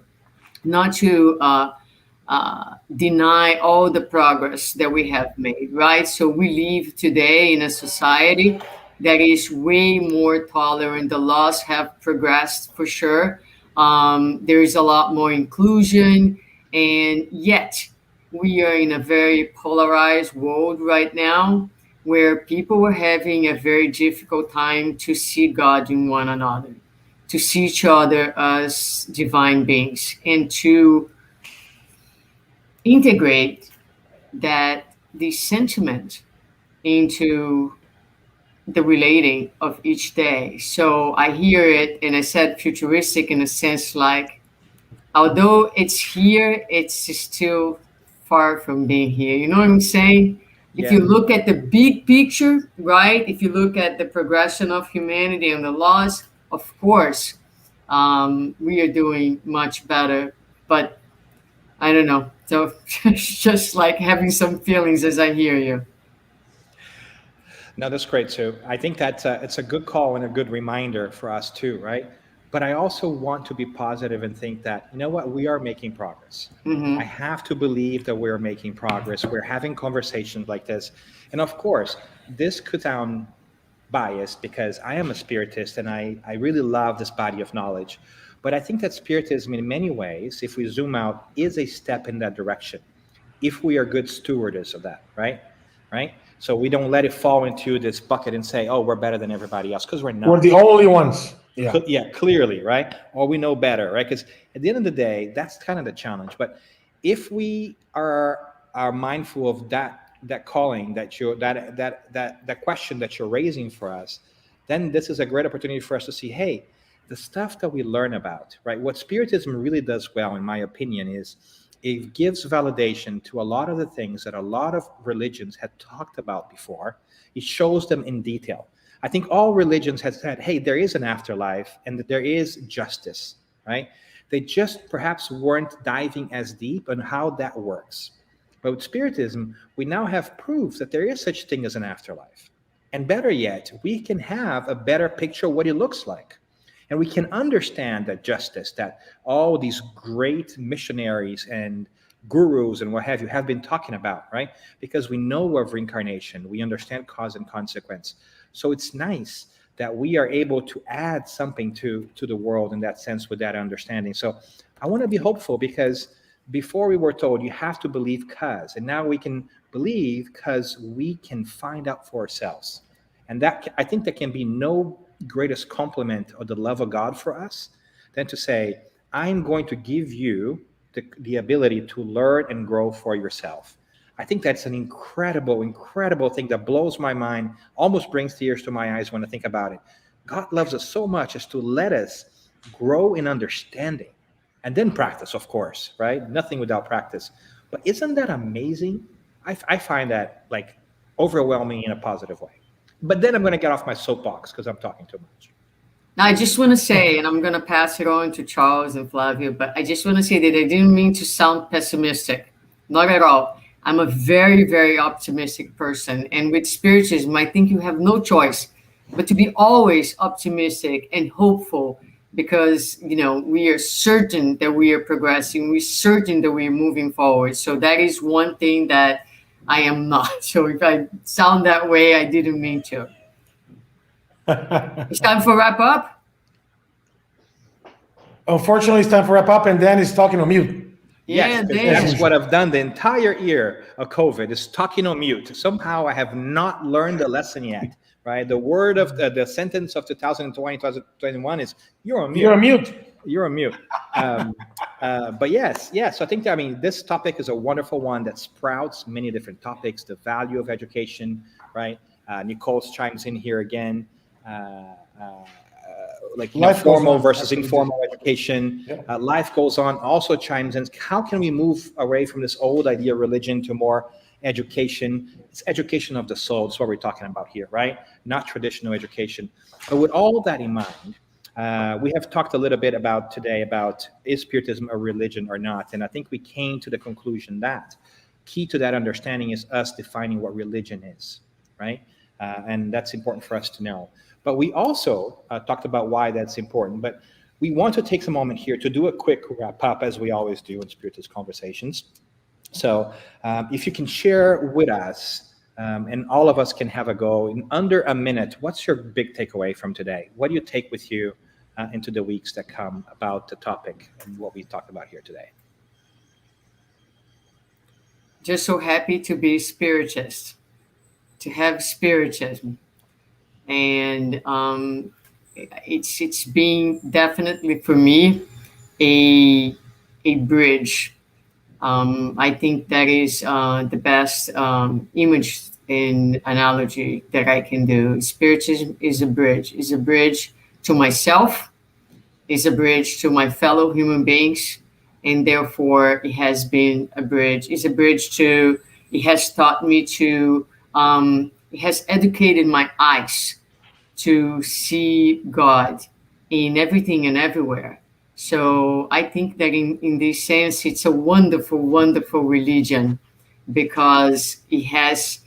deny all the progress that we have made, right? So we live today in a society that is way more tolerant. The laws have progressed for sure. There is a lot more inclusion, and yet we are in a very polarized world right now where people are having a very difficult time to see God in one another, to see each other as divine beings, and to integrate that the sentiment into the relating of each day. So I hear it, and I said futuristic in a sense like, although it's here, it's still far from being here. You know what I'm saying? If Yeah. you look at the big picture, right? If you look at the progression of humanity and the laws, of course, we are doing much better. But I don't know. So it's just like having some feelings as I hear you. No, that's great too. I think that it's a good call and a good reminder for us too, right? But I also want to be positive and think that, you know what, we are making progress. I Hmm. have to believe that we're making progress. We're having conversations like this. And of course, this could sound biased because I am a spiritist and I really love this body of knowledge. But I think that spiritism, in many ways, if we zoom out, is a step in that direction if we are good stewards of that, right? Right. So we don't let it fall into this bucket and say, "Oh, we're better than everybody else," because we're We're the not. only ones. Yeah. Yeah, clearly, right? Or we know better, right? Because at the end of the day, that's kind of the challenge. But if we are mindful of that calling that you that question that you're raising for us, then this is a great opportunity for us to see, hey, the stuff that we learn about, right? What Spiritism really does well, in my opinion, is it gives validation to a lot of the things that a lot of religions had talked about before. It shows them in detail. I think all religions have said, hey, there is an afterlife and that there is justice, right? They just perhaps weren't diving as deep on how that works. But with Spiritism, we now have proof that there is such thing as an afterlife. And better yet, we can have a better picture of what it looks like. And we can understand that justice, that all these great missionaries and gurus and what have been talking about, right? Because we know of reincarnation, we understand cause and consequence. So it's nice that we are able to add something to the world in that sense with that understanding. So I want to be hopeful because before we were told you have to believe cause, and now we can believe because we can find out for ourselves. And that, I think, there can be no greatest compliment of the love of God for us than to say, I'm going to give you the ability to learn and grow for yourself. I think that's an incredible, incredible thing that blows my mind, almost brings tears to my eyes when I think about it. God loves us so much as to let us grow in understanding and then practice, of course, right? Nothing without practice. But isn't that amazing? I find that like overwhelming in a positive way. But then I'm going to get off my soapbox because I'm talking too much. Now, I just want to say, and I'm going to pass it on to Charles and Flavio, but I just want to say that I didn't mean to sound pessimistic. Not at all. I'm a very, very optimistic person. And with Spiritism, I think you have no choice but to be always optimistic and hopeful because, we are certain that we are progressing. We're certain that we are moving forward. So that is one thing that I am not. So if I sound that way, I didn't mean to. It's time for wrap up. Unfortunately, it's time for wrap up, and Dan is talking on mute. Yes, Yeah, because Dan. that's what I've done the entire year of COVID is talking on mute. Somehow I have not learned the lesson yet, right? The word of the sentence of 2020, 2021 is you're on mute. You're on mute. You're on mute. But yes. So I think, I mean, this topic is a wonderful one that sprouts many different topics, the value of education, right? Nicole chimes in here again. Like Life goes formal on. versus That's what it is. informal education. Yeah. Life goes on also chimes in. How can we move away from this old idea of religion to more education? It's education of the soul. That's what we're talking about here, right? Not traditional education. But with all of that in mind, we have talked a little bit about today about is Spiritism a religion or not? And I think we came to the conclusion that key to that understanding is us defining what religion is, right? And that's important for us to know. But we also talked about why that's important. But we want to take a moment here to do a quick wrap up, as we always do in Spiritist Conversations. So if you can share with us, and all of us can have a go in under a minute, what's your big takeaway from today? What do you take with you into the weeks that come about the topic and what we talked about here today? Just so happy to be spiritist, to have spiritism, and it's been definitely for me a bridge. I think that is the best image and analogy that I can do. Spiritism is a bridge. It's a bridge to myself. It's a bridge to my fellow human beings, and therefore it has been a bridge. It's a bridge to. It has taught me to. It has educated my eyes to see God in everything and everywhere. So I think that in this sense, it's a wonderful, wonderful religion because it has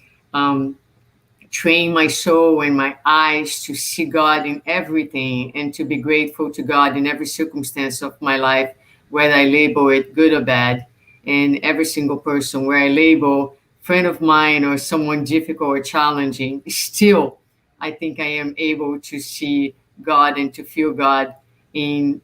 trained my soul and my eyes to see God in everything and to be grateful to God in every circumstance of my life, whether I label it good or bad. And every single person where I label friend of mine or someone difficult or challenging, still, I think I am able to see God and to feel God in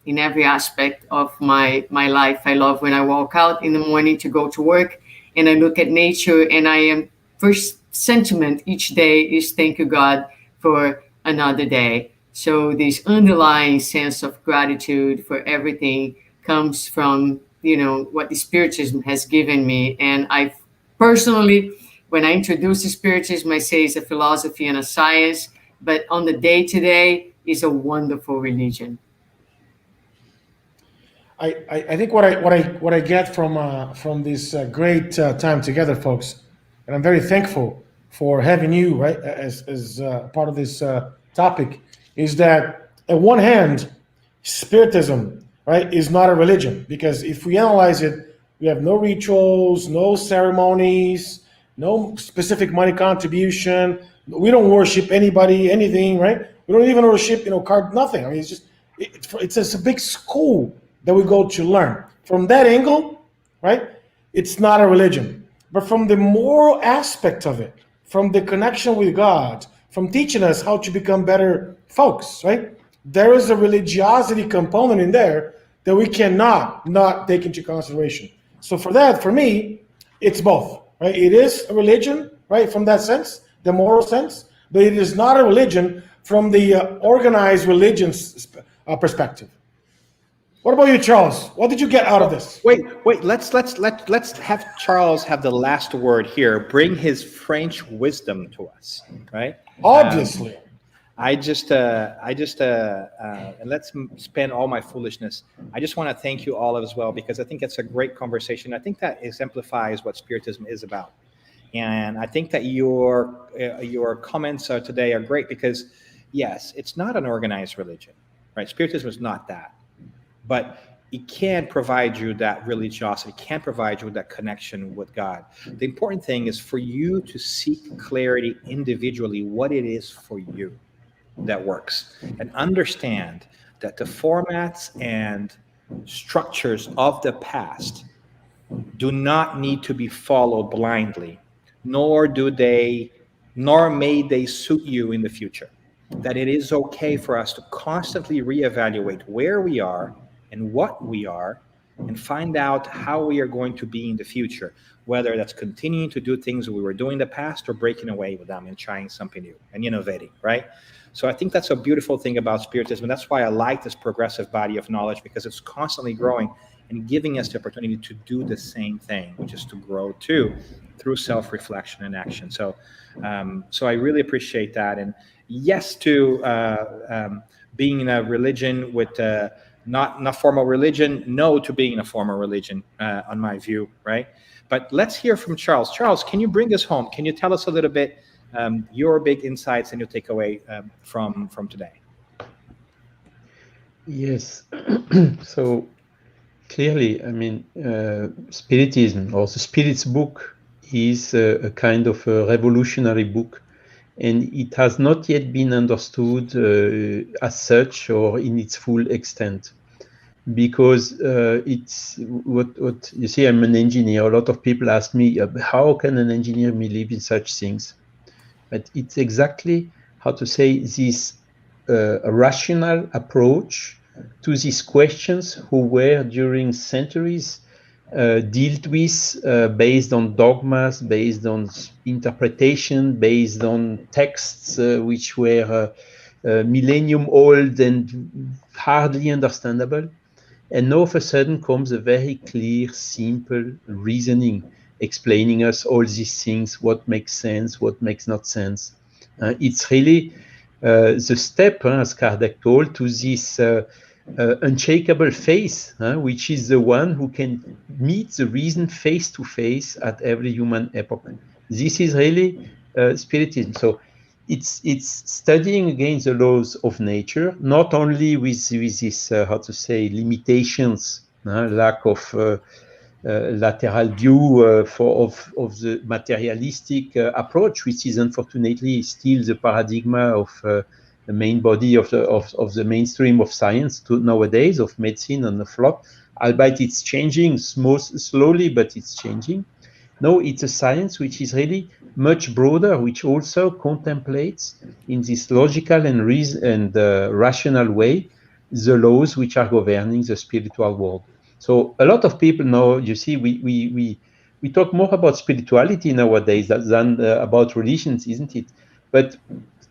every aspect of my life. I love when I walk out in the morning to go to work and I look at nature, and I am first sentiment each day is thank you God for another day. So this underlying sense of gratitude for everything comes from what the Spiritism has given me. And I personally, when I introduce the Spiritism, I say it's a philosophy and a science, but on the day-to-day, it's a wonderful religion. I think what I get from this great time together, folks, and I'm very thankful for having you right as part of this topic, is that on one hand, Spiritism right is not a religion, because if we analyze it, we have no rituals, no ceremonies, no specific money contribution. We don't worship anybody, anything, right? We don't even worship, card, nothing. I mean, it's just a big school that we go to learn. From that angle, right? It's not a religion. But from the moral aspect of it, from the connection with God, from teaching us how to become better folks, right? There is a religiosity component in there that we cannot not take into consideration. So for me, it's both, right? It is a religion, right, from that sense, the moral sense, but it is not a religion from the organized religion's perspective. What about you, Charles? What did you get out of this? Wait. Let's have Charles have the last word here. Bring his French wisdom to us, right? Obviously. And let's spend all my foolishness. I just want to thank you all as well, because I think it's a great conversation. I think that exemplifies what Spiritism is about. And I think that your comments today are great because, yes, it's not an organized religion, right? Spiritism is not that. But it can provide you that religiosity, can provide you that connection with God. The important thing is for you to seek clarity individually, what it is for you that works, and understand that the formats and structures of the past do not need to be followed blindly, nor may they suit you in the future. That it is okay for us to constantly reevaluate where we are and what we are, and find out how we are going to be in the future, whether that's continuing to do things we were doing in the past or breaking away with them and trying something new and innovating, right? So I think that's a beautiful thing about Spiritism. That's why I like this progressive body of knowledge, because it's constantly growing and giving us the opportunity to do the same thing, which is to grow too, through self-reflection and action. So I really appreciate that. And yes to being in a religion with not formal religion, no to being in a formal religion, on my view, right? But let's hear from Charles. Charles, can you bring us home? Can you tell us a little bit your big insights and your takeaway from today? Yes. So clearly, I mean, Spiritism or the Spirit's book is a kind of a revolutionary book, and it has not yet been understood as such or in its full extent. Because it's what you see, I'm an engineer. A lot of people ask me, how can an engineer believe in such things? But it's exactly how to say this a rational approach to these questions who were during centuries dealt with based on dogmas, based on interpretation, based on texts which were millennium old and hardly understandable. And now of a sudden comes a very clear, simple reasoning explaining us all these things, what makes sense, what makes not sense. It's really the step, as Kardec told, to this unshakable faith, which is the one who can meet the reason face to face at every human epoch. This is really Spiritism. So it's studying against the laws of nature, not only with this how to say limitations, lack of lateral view of the materialistic approach, which is unfortunately still the paradigm of the main body of the mainstream of science nowadays, of medicine and the flock, albeit it's changing slowly, but it's changing. No, it's a science which is really much broader, which also contemplates in this logical and rational way the laws which are governing the spiritual world. So a lot of people now, you see, we talk more about spirituality nowadays than about religions, isn't it? But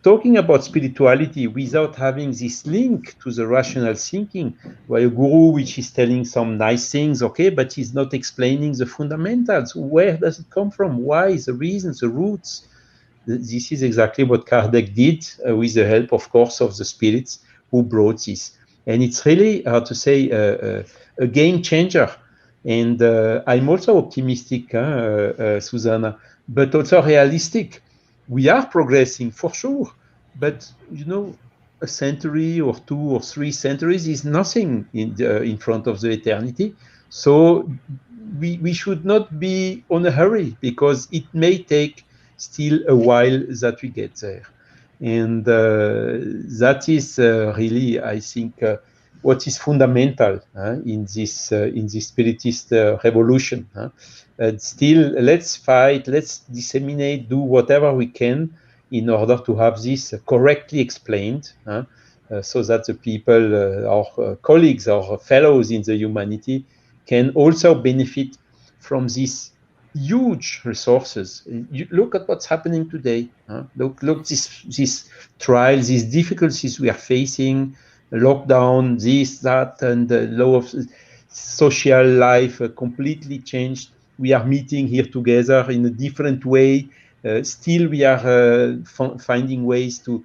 talking about spirituality without having this link to the rational thinking, where a guru which is telling some nice things, okay, but he's not explaining the fundamentals. Where does it come from? Why? The reasons, the roots. This is exactly what Kardec did with the help, of course, of the spirits who brought this. And it's really, how to say, a game changer. And I'm also optimistic, Susanna, but also realistic. We are progressing for sure, but a century or 2 or 3 centuries is nothing in front of the eternity. So we should not be on a hurry, because it may take still a while that we get there. And that is really, I think, what is fundamental in this spiritist revolution. Still, let's fight, let's disseminate, do whatever we can in order to have this correctly explained, so that the people, our colleagues, our fellows in the humanity, can also benefit from these huge resources. You look at what's happening today. Look, these trials, these difficulties we are facing, lockdown, this, that, and the law of social life completely changed. We are meeting here together in a different way. Still, we are finding ways to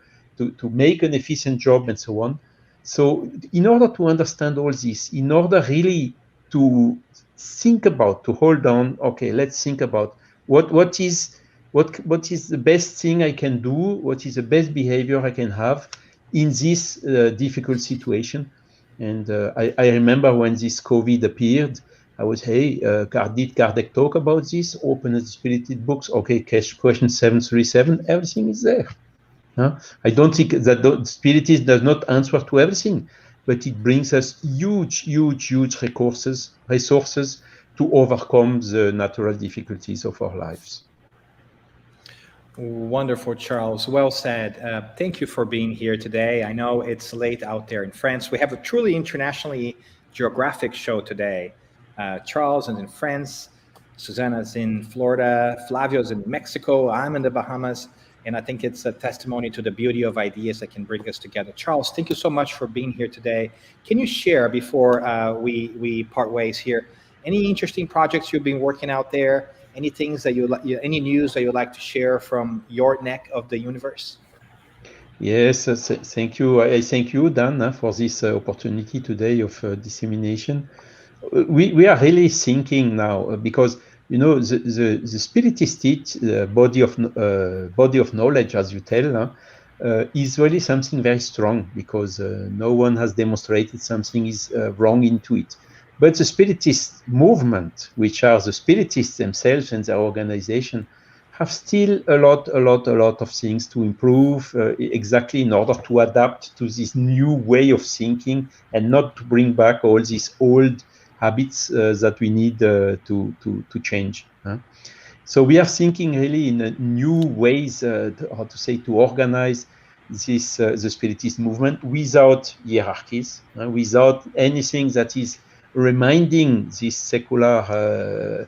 make an efficient job and so on. So in order to understand all this, in order really to think about, to hold on, okay, let's think about what is the best thing I can do, what is the best behavior I can have in this difficult situation. And I remember when this COVID appeared, I was, hey, did Kardec talk about this? Open the spirited books. Okay, question 737, everything is there. I don't think that the Spiritism does not answer to everything, but it brings us huge resources to overcome the natural difficulties of our lives. Wonderful, Charles. Well said. Thank you for being here today. I know it's late out there in France. We have a truly internationally geographic show today. Charles is in France, Susanna's in Florida, Flavio's in Mexico, I'm in the Bahamas, and I think it's a testimony to the beauty of ideas that can bring us together. Charles, thank you so much for being here today. Can you share, before we part ways here, any interesting projects you've been working out there? Any things that any news that you'd like to share from your neck of the universe? Yes, thank you. I thank you, Dan, for this opportunity today of dissemination. We are really thinking now, because the Spiritist body of knowledge, as you tell, is really something very strong, because no one has demonstrated something is wrong into it. But the Spiritist movement, which are the Spiritists themselves and their organization, have still a lot of things to improve, exactly in order to adapt to this new way of thinking and not to bring back all these old habits that we need to change. So we are thinking really in new ways, how to say, to organize this the Spiritist movement without hierarchies, without anything that is reminding these secular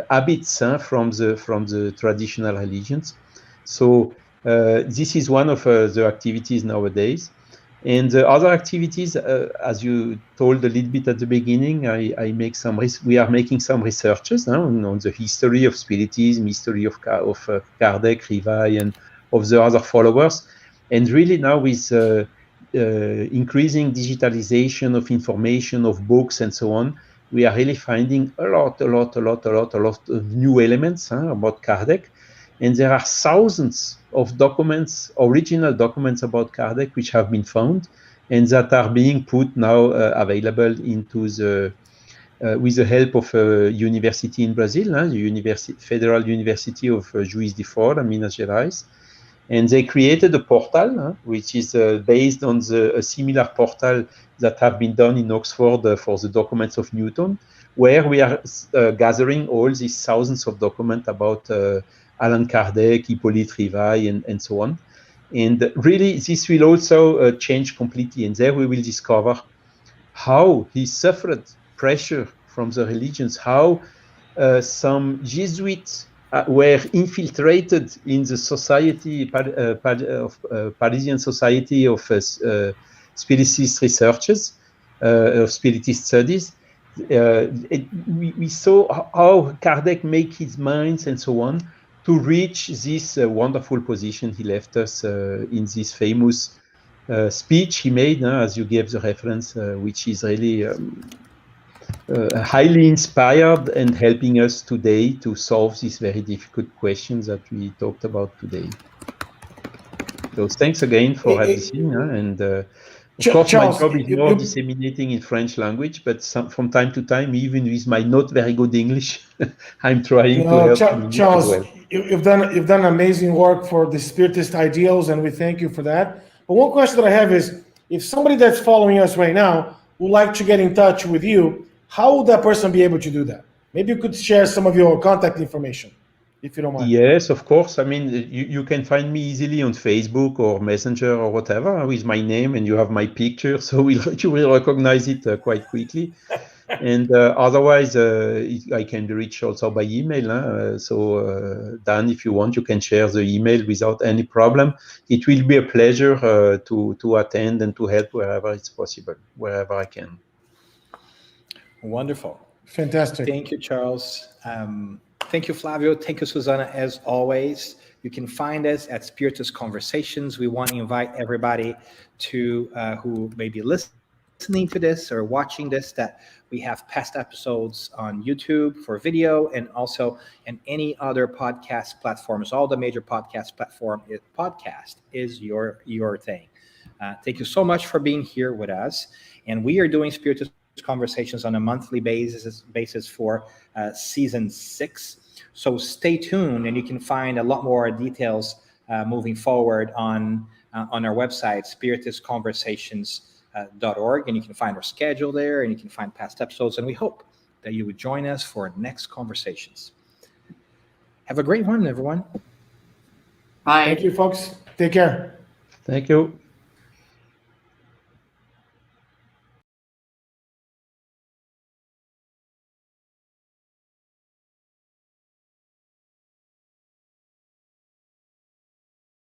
habits from the traditional religions. So this is one of the activities nowadays. And other activities, as you told a little bit at the beginning, I make some. We are making some researches on the history of Spiritism, history of Kardec, Rivail, and of the other followers. And really now with increasing digitalization of information, of books, and so on, we are really finding a lot of new elements about Kardec. And there are thousands of documents, original documents about Kardec, which have been found and that are being put now available into the, with the help of a university in Brazil, the Federal University of Juiz de Fora, Minas Gerais. And they created a portal, which is based on a similar portal that have been done in Oxford for the documents of Newton, where we are gathering all these thousands of documents about Allan Kardec, Hippolyte Rivail, and so on. And really, this will also change completely. And there we will discover how he suffered pressure from the religions, how some Jesuits were infiltrated in the society, Parisian Society of Spiritist Researchers, of Spiritist Studies. We saw how Kardec made his minds and so on to reach this wonderful position he left us in this famous speech he made, as you gave the reference, which is really highly inspired and helping us today to solve these very difficult questions that we talked about today. So thanks again for everything. And of course, Charles, my job is more disseminating in French language, but from time to time, even with my not very good English, I'm trying to help in English Charles, as well. You've done amazing work for the Spiritist ideals, and we thank you for that. But one question that I have is, if somebody that's following us right now would like to get in touch with you, how would that person be able to do that? Maybe you could share some of your contact information, if you don't mind. Yes, of course. I mean, you can find me easily on Facebook or Messenger or whatever with my name, and you have my picture, so you will recognize it quite quickly. And otherwise, I can be reached also by email. So, Dan, if you want, you can share the email without any problem. It will be a pleasure to attend and to help wherever it's possible, wherever I can. Wonderful. Fantastic. Thank you, Charles. Thank you, Flavio. Thank you, Susanna, as always. You can find us at Spiritist Conversations. We want to invite everybody to who may be listening to this or watching this, that we have past episodes on YouTube for video and also in any other podcast platforms. All the major podcast podcast is your thing. Thank you so much for being here with us. And we are doing Spiritist Conversations on a monthly basis for season 6. So stay tuned, and you can find a lot more details moving forward on our website, spiritistconversations.org, and you can find our schedule there, and you can find past episodes, and we hope that you would join us for next conversations. Have a great one, everyone. Bye. Thank you, folks. Take care. Thank you.